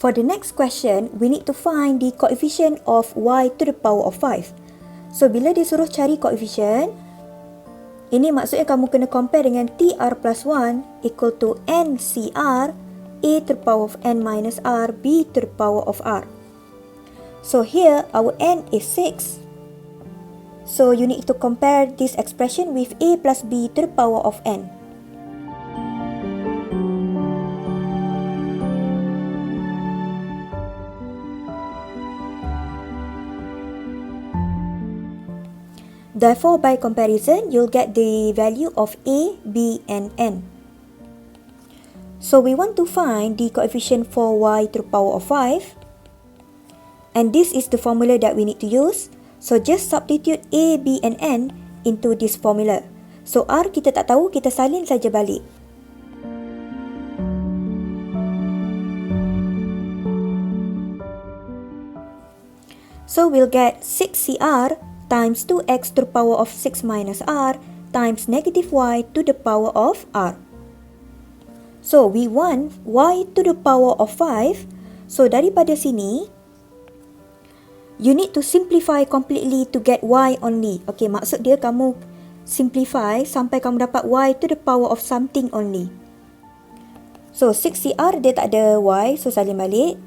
For the next question, we need to find the coefficient of y to the power of 5. So, bila dia suruh cari coefficient, ini maksudnya kamu kena compare dengan TR plus 1 equal to NCR A to the power of N minus R B to the power of R. So, here our N is 6. So, you need to compare this expression with A plus B to the power of N. Therefore, by comparison, you'll get the value of A, B, and N. So, we want to find the coefficient for y to the power of 5. And this is the formula that we need to use. So, just substitute A, B, and N into this formula. So, R kita tak tahu, kita salin saja balik. So, we'll get 6CR times 2x to the power of 6 minus r times negative y to the power of r. So, we want y to the power of 5. So, daripada sini, you need to simplify completely to get y only. Okay, maksud dia kamu simplify sampai kamu dapat y to the power of something only. So, 6CR dia tak ada y, so salin balik.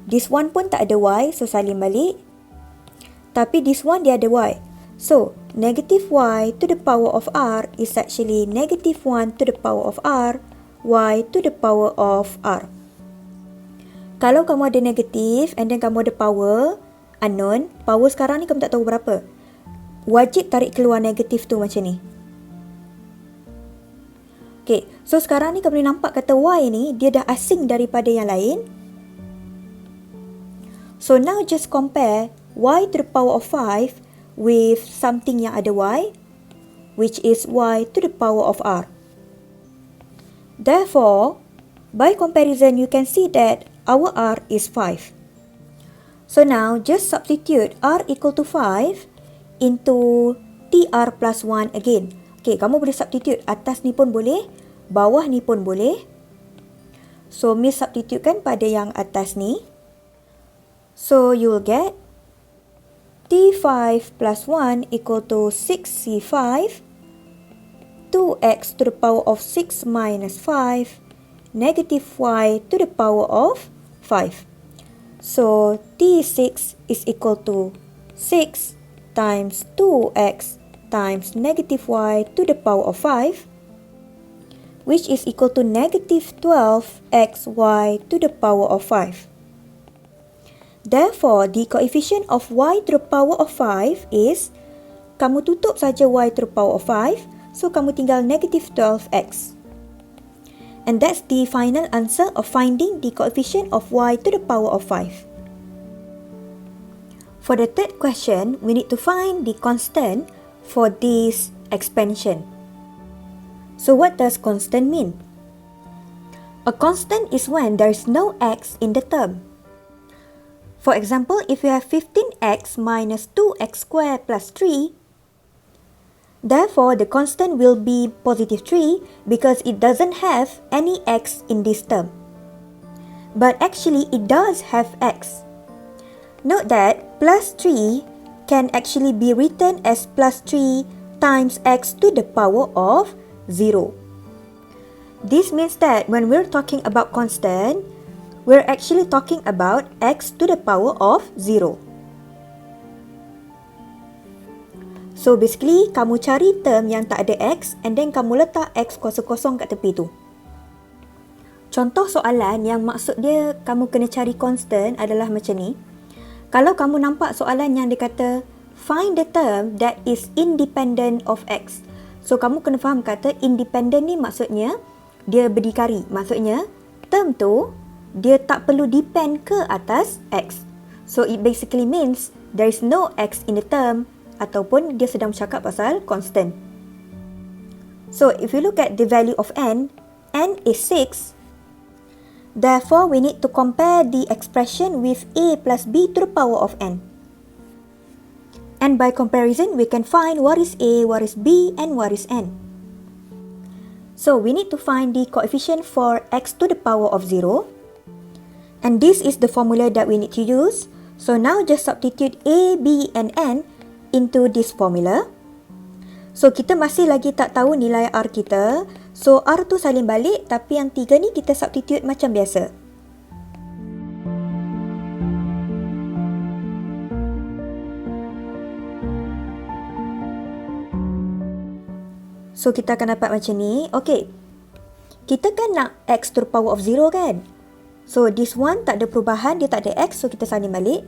This one pun tak ada y, so salin balik. Tapi this one dia ada y. So, negative y to the power of r is actually negative 1 to the power of r, y to the power of r. Kalau kamu ada negative and then kamu ada power, unknown, power sekarang ni kamu tak tahu berapa. Wajib tarik keluar negatif tu macam ni. Okay, so sekarang ni kamu boleh nampak kata y ni, dia dah asing daripada yang lain. So, now just compare y to the power of 5 with something yang ada y, which is y to the power of r. Therefore, by comparison, you can see that our r is 5. So now, just substitute r equal to 5 into tr plus 1 again. Okay, kamu boleh substitute atas ni pun boleh, bawah ni pun boleh. So, Miss substitutekan pada yang atas ni. So, you will get T5 plus 1 equal to 6C5, 2x to the power of 6 minus 5, negative y to the power of 5. So, T6 is equal to 6 times 2x times negative y to the power of 5, which is equal to negative 12xy to the power of 5. Therefore, the coefficient of y to the power of 5 is, kamu tutup saja y to the power of 5, so kamu tinggal negative 12x. And that's the final answer of finding the coefficient of y to the power of 5. For the third question, we need to find the constant for this expansion. So what does constant mean? A constant is when there is no x in the term. For example, if you have 15x minus 2x squared plus 3, therefore the constant will be positive 3 because it doesn't have any x in this term. But actually it does have x. Note that plus 3 can actually be written as plus 3 times x to the power of 0. This means that when we're talking about constant, we're actually talking about x to the power of 0. So basically, kamu cari term yang tak ada x and then kamu letak x kosong-kosong kat tepi tu. Contoh soalan yang maksud dia kamu kena cari constant adalah macam ni. Kalau kamu nampak soalan yang dia kata find the term that is independent of x. So kamu kena faham kata independent ni maksudnya dia berdikari. Maksudnya term tu dia tak perlu depend ke atas x. So it basically means there is no x in the term ataupun dia sedang bercakap pasal constant. So if you look at the value of n is 6. Therefore, we need to compare the expression with a plus b to the power of n. And by comparison, we can find what is a, what is b, and what is n. So we need to find the coefficient for x to the power of 0. And this is the formula that we need to use. So now just substitute A, B and N into this formula. So kita masih lagi tak tahu nilai R kita. So R tu salin balik, tapi yang 3 ni kita substitute macam biasa. So kita akan dapat macam ni. Okay, kita kan nak X to the power of 0 kan? So this one tak ada perubahan, dia tak ada X, so kita salin balik.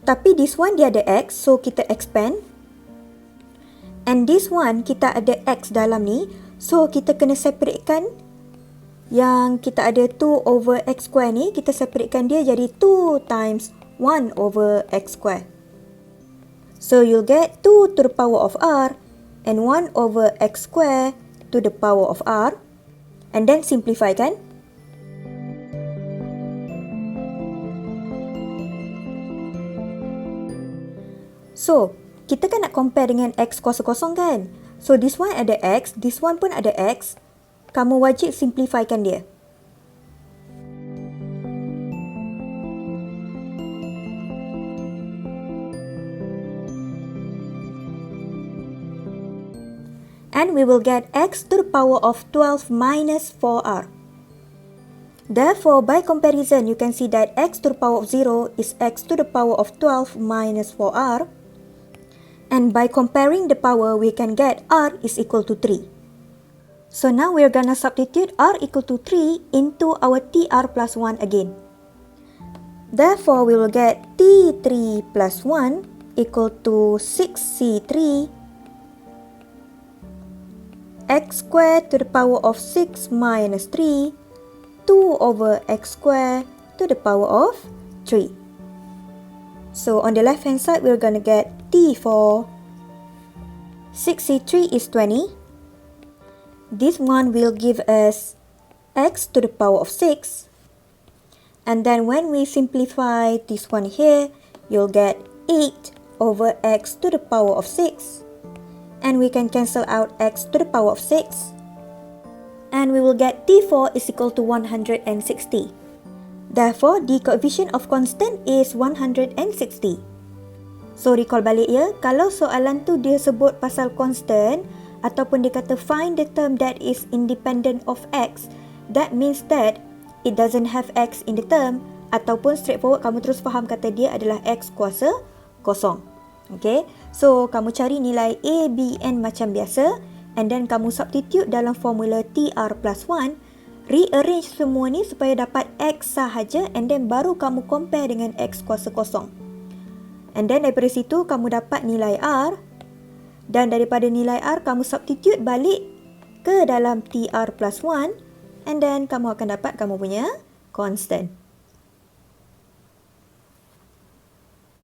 Tapi this one dia ada X, so kita expand. And this one kita ada X dalam ni, so kita kena separatekan. Yang kita ada 2 over X square ni, kita separatekan dia jadi 2 times 1 over X square. So you'll get 2 to the power of R and 1 over X square to the power of R. And then simplify kan? So, kita kan nak compare dengan X kuasa kosong kan? So, this one ada X, this one pun ada X. Kamu wajib simplifykan dia. And we will get X to the power of 12 minus 4R. Therefore, by comparison, you can see that X to the power of 0 is X to the power of 12 minus 4R. And by comparing the power, we can get R is equal to 3. So now we're gonna substitute R equal to 3 into our TR plus 1 again. Therefore, we will get T3 plus 1 equal to 6C3 X squared to the power of 6 minus 3 2 over X squared to the power of 3. So on the left hand side, we're gonna get T4. 6C3 is 20. This one will give us X to the power of 6. And then when we simplify this one here, you'll get 8 over X to the power of 6. And we can cancel out X to the power of 6. And we will get T4 is equal to 160. Therefore, the coefficient of constant is 160. So, recall balik ya, kalau soalan tu dia sebut pasal constant ataupun dia kata find the term that is independent of X, that means that it doesn't have X in the term, ataupun straightforward kamu terus faham kata dia adalah X kuasa kosong. Okay, so kamu cari nilai A, B, N macam biasa and then kamu substitute dalam formula TR plus 1. Rearrange semua ni supaya dapat X sahaja and then baru kamu compare dengan X kuasa kosong. And then daripada situ kamu dapat nilai R dan daripada nilai R kamu substitute balik ke dalam TR plus 1 and then kamu akan dapat kamu punya constant.